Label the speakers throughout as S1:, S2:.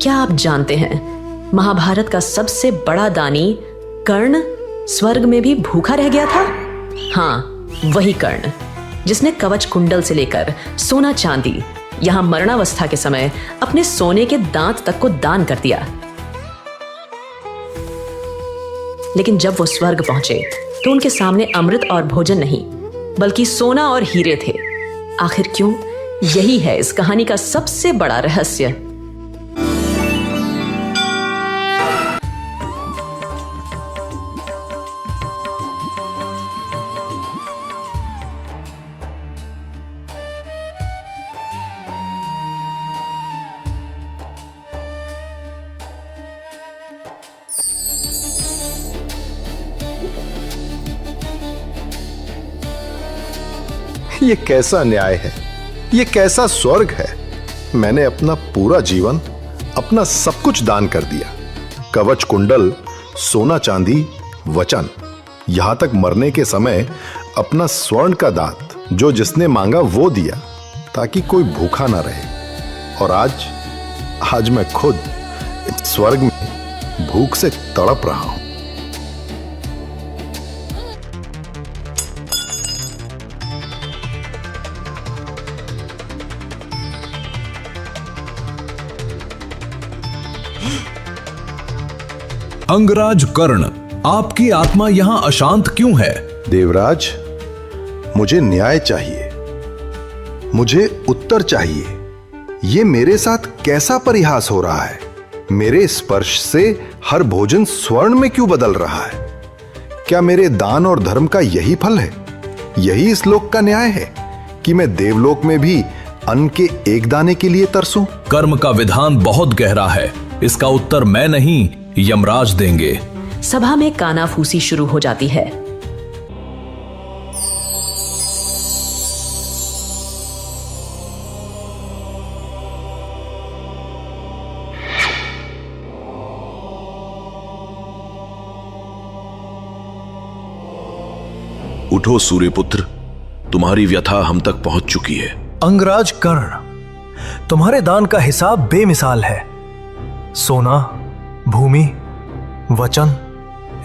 S1: क्या आप जानते हैं महाभारत का सबसे बड़ा दानी कर्ण स्वर्ग में भी भूखा रह गया था? हाँ, वही कर्ण जिसने कवच कुंडल से लेकर सोना चांदी यहां मरणावस्था के समय अपने सोने के दांत तक को दान कर दिया। लेकिन जब वो स्वर्ग पहुंचे तो उनके सामने अमृत और भोजन नहीं बल्कि सोना और हीरे थे। आखिर क्यों? यही है इस कहानी का सबसे बड़ा रहस्य।
S2: ये कैसा न्याय है? ये कैसा स्वर्ग है? मैंने अपना पूरा जीवन, अपना सब कुछ दान कर दिया। कवच कुंडल, सोना चांदी, वचन, यहां तक मरने के समय अपना स्वर्ण का दांत जो जिसने मांगा वो दिया ताकि कोई भूखा ना रहे। और आज मैं खुद इस स्वर्ग में भूख से तड़प रहा हूं।
S3: अंगराज कर्ण, आपकी आत्मा यहां अशांत क्यों है?
S2: देवराज, मुझे न्याय चाहिए, मुझे उत्तर चाहिए। ये मेरे साथ कैसा परिहास हो रहा है? मेरे स्पर्श से हर भोजन स्वर्ण में क्यों बदल रहा है? क्या मेरे दान और धर्म का यही फल है? यही इस लोक का न्याय है कि मैं देवलोक में भी अन्न के एक दाने के लिए तरसूं?
S3: कर्म का विधान बहुत गहरा है। इसका उत्तर मैं नहीं, यमराज देंगे।
S1: सभा में कानाफूसी शुरू हो जाती है।
S4: उठो सूर्यपुत्र, तुम्हारी व्यथा हम तक पहुंच चुकी है।
S5: अंगराज कर्ण, तुम्हारे दान का हिसाब बेमिसाल है। सोना, भूमि, वचन,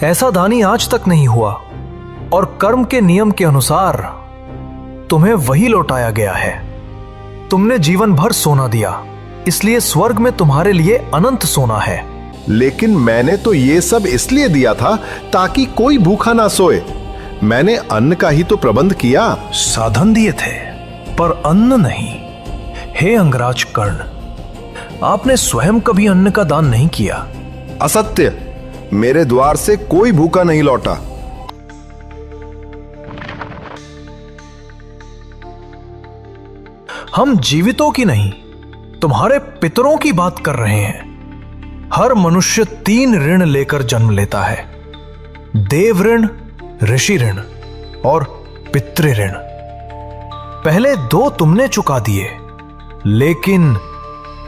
S5: ऐसा दानी आज तक नहीं हुआ और कर्म के नियम के अनुसार तुम्हें वही लौटाया गया है। तुमने जीवन भर सोना दिया, इसलिए स्वर्ग में तुम्हारे लिए अनंत सोना है।
S2: लेकिन मैंने तो ये सब इसलिए दिया था ताकि कोई भूखा ना सोए। मैंने अन्न का ही तो प्रबंध किया।
S5: साधन दिए थे पर अन्न नहीं। हे अंगराज कर्ण, आपने स्वयं कभी अन्न का दान नहीं किया।
S2: असत्य, मेरे द्वार से कोई भूखा नहीं लौटा।
S5: हम जीवितों की नहीं, तुम्हारे पितरों की बात कर रहे हैं। हर मनुष्य 3 ऋण लेकर जन्म लेता है, देव ऋण, ऋषि ऋण और पितृ ऋण। पहले 2 तुमने चुका दिए, लेकिन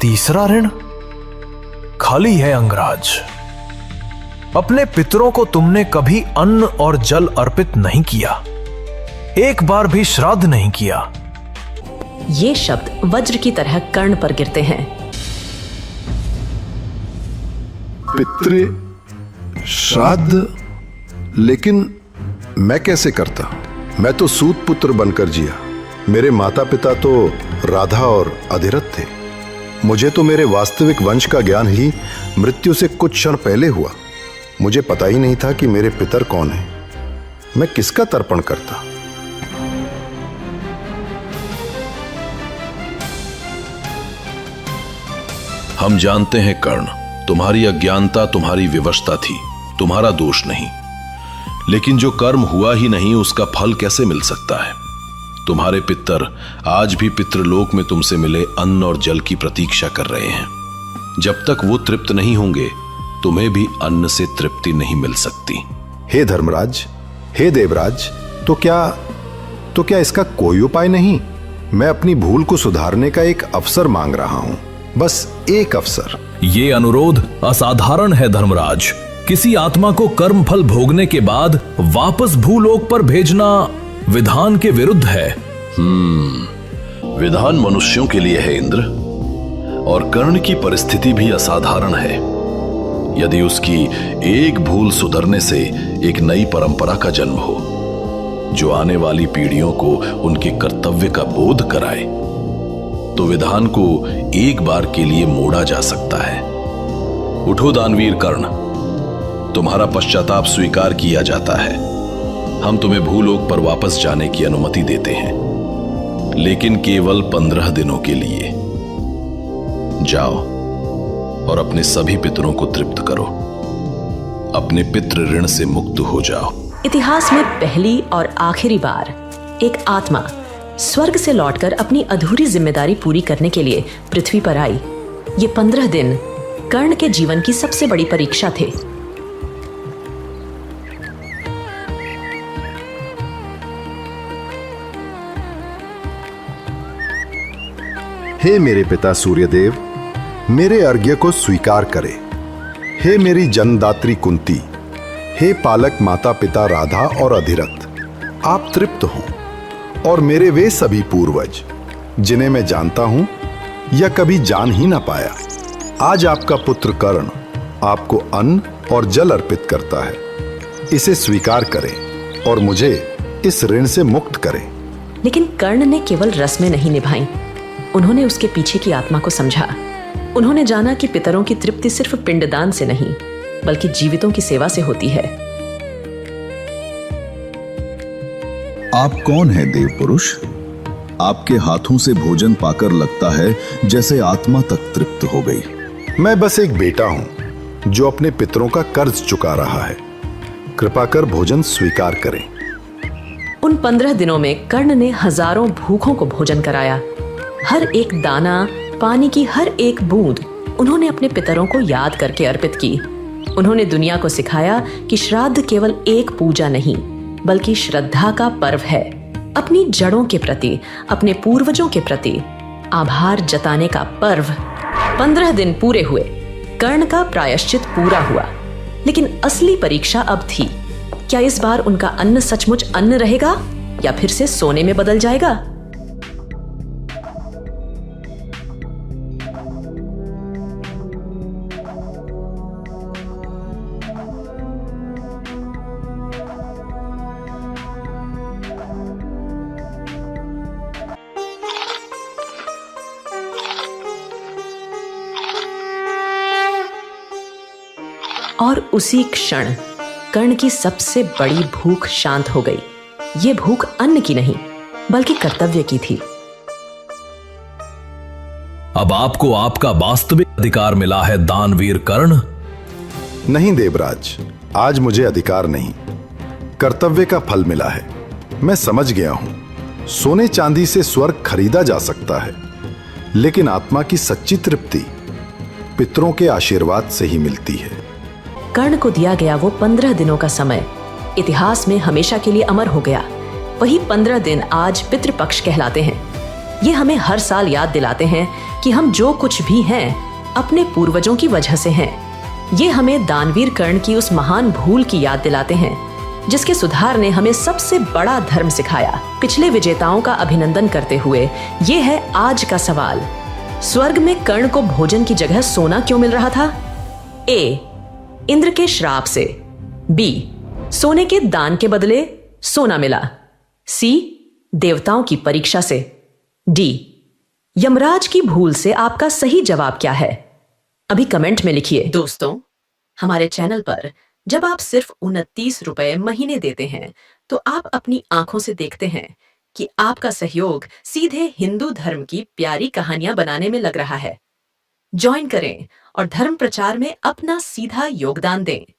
S5: तीसरा ऋण खाली है अंगराज। अपने पितरों को तुमने कभी अन्न और जल अर्पित नहीं किया, एक बार भी श्राद्ध नहीं किया।
S1: ये शब्द वज्र की तरह कर्ण पर गिरते हैं।
S2: पितृ श्राद्ध? लेकिन मैं कैसे करता? मैं तो सूत पुत्र बनकर जिया। मेरे माता पिता तो राधा और अधिरथ थे। मुझे तो मेरे वास्तविक वंश का ज्ञान ही मृत्यु से कुछ क्षण पहले हुआ। मुझे पता ही नहीं था कि मेरे पितर कौन हैं। मैं किसका तर्पण करता?
S4: हम जानते हैं कर्ण, तुम्हारी अज्ञानता तुम्हारी विवशता थी, तुम्हारा दोष नहीं। लेकिन जो कर्म हुआ ही नहीं उसका फल कैसे मिल सकता है? तुम्हारे पितर आज भी पितृलोक में तुमसे मिले अन्न और जल की प्रतीक्षा कर रहे हैं। जब तक वो तृप्त नहीं होंगे तुम्हें भी अन्न से तृप्ति नहीं मिल सकती।
S2: हे धर्मराज, हे देवराज, तो क्या इसका कोई उपाय नहीं? मैं अपनी भूल को सुधारने का एक अवसर मांग रहा हूं, बस एक अवसर।
S3: ये अनुरोध असाधारण है धर्मराज। किसी आत्मा को कर्म फल भोगने के बाद वापस भूलोक पर भेजना विधान के विरुद्ध है।
S4: विधान मनुष्यों के लिए है इंद्र। और कर्ण की परिस्थिति भी असाधारण है। यदि उसकी एक भूल सुधरने से एक नई परंपरा का जन्म हो, जो आने वाली पीढ़ियों को उनके कर्तव्य का बोध कराए, तो विधान को एक बार के लिए मोड़ा जा सकता है। उठो दानवीर कर्ण, तुम्हारा पश्चाताप स्वीकार किया जाता है। हम तुम्हें भूलोक पर वापस जाने की अनुमति देते हैं, लेकिन केवल 15 दिनों के लिए। जाओ और अपने सभी पितरों को तृप्त करो, अपने पितृ ऋण से मुक्त हो जाओ।
S1: इतिहास में पहली और आखिरी बार एक आत्मा स्वर्ग से लौटकर अपनी अधूरी जिम्मेदारी पूरी करने के लिए पृथ्वी पर आई। ये 15 दिन कर्ण के जीवन की सबसे बड़ी परीक्षा थे।
S2: हे मेरे पिता सूर्यदेव, मेरे अर्घ्य को स्वीकार करें। हे मेरी जन्मदात्री कुंती, हे पालक माता पिता राधा और अधिरथ, आप तृप्त हो। और मेरे वे सभी पूर्वज जिन्हें मैं जानता हूं या कभी जान ही ना पाया, आज आपका पुत्र कर्ण आपको अन्न और जल अर्पित करता है। इसे स्वीकार करें और मुझे इस ऋण से मुक्त करें।
S1: लेकिन कर्ण ने केवल रस्में नहीं निभाई, उन्होंने उसके पीछे की आत्मा को समझा। उन्होंने जाना कि पितरों की तृप्ति सिर्फ पिंडदान से नहीं, बल्कि जीवितों की सेवा से होती है।
S6: आप कौन हैं देव पुरुष? आपके हाथों से भोजन पाकर लगता है जैसे आत्मा तक तृप्त हो गई।
S2: मैं बस एक बेटा हूं जो अपने पितरों का कर्ज चुका रहा है। कृपा कर भोजन स्वीकार करें।
S1: उन 15 दिनों में कर्ण ने हजारों भूखों को भोजन कराया। हर एक दाना, पानी की हर एक बूंद उन्होंने अपने पितरों को याद करके अर्पित की। उन्होंने दुनिया को सिखाया कि श्राद्ध केवल एक पूजा नहीं, बल्कि श्रद्धा का पर्व है। अपनी जड़ों के प्रति, अपने पूर्वजों के प्रति आभार जताने का पर्व। 15 दिन पूरे हुए, कर्ण का प्रायश्चित पूरा हुआ। लेकिन असली परीक्षा अब थी। क्या इस बार उनका अन्न सचमुच अन्न रहेगा या फिर से सोने में बदल जाएगा? और उसी क्षण कर्ण की सबसे बड़ी भूख शांत हो गई। ये भूख अन्न की नहीं, बल्कि कर्तव्य की थी।
S3: अब आपको आपका वास्तविक अधिकार मिला है दानवीर कर्ण।
S2: नहीं देवराज, आज मुझे अधिकार नहीं, कर्तव्य का फल मिला है। मैं समझ गया हूं, सोने चांदी से स्वर्ग खरीदा जा सकता है, लेकिन आत्मा की सच्ची तृप्ति पितरों के आशीर्वाद से ही मिलती है।
S1: कर्ण को दिया गया वो 15 दिनों का समय इतिहास में हमेशा के लिए अमर हो गया। वही 15 दिन आज पितृपक्ष कहलाते हैं। ये हमें हर साल याद दिलाते हैं कि हम जो कुछ भी हैं अपने पूर्वजों की वजह से हैं। ये हमें दानवीर कर्ण की उस महान भूल की याद दिलाते हैं, जिसके सुधार ने हमें सबसे बड़ा धर्म सिखाया। पिछले विजेताओं का अभिनंदन करते हुए ये है आज का सवाल। स्वर्ग में कर्ण को भोजन की जगह सोना क्यों मिल रहा था? ए, इंद्र के श्राप से। बी, सोने के दान के बदले सोना मिला। सी, देवताओं की परीक्षा से। डी, यमराज की भूल से। आपका सही जवाब क्या है? अभी कमेंट में लिखिए। दोस्तों, हमारे चैनल पर जब आप सिर्फ 29 रुपए महीने देते हैं, तो आप अपनी आंखों से देखते हैं कि आपका सहयोग सीधे हिंदू धर्म की प्यारी कहानियां बनाने में लग रहा है। ज्वाइन करें और धर्म प्रचार में अपना सीधा योगदान दें।